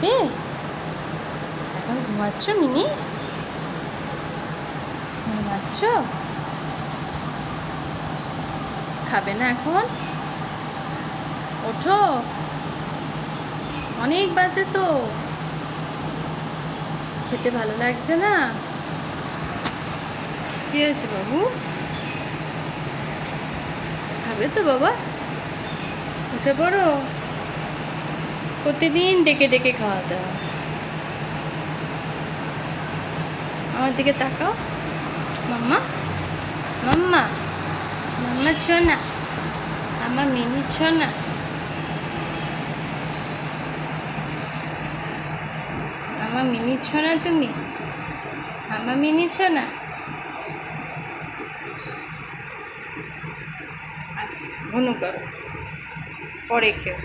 খাবে? এখন ঘুমাচ্ছ মিনি? ঘুমাচ্ছ? খাবে না এখন? ওঠো, অনেক বাজে তো। খেতে ভালো লাগছে না? কি হয়েছে বাবু? খাবে তো বাবা? উঠে পড়ো। প্রতিদিন ডেকে ডেকে খাওয়াতে হয়। আমার দিকে তাকাও। মাম্মা, মাম্মা, মাম্মা ছোনা, আমার মিনি ছোনা। আমার মিনি ছোনা তুমি, আমার মিনি ছোনা। আচ্ছা, ঘুনু করো, পরে খেও।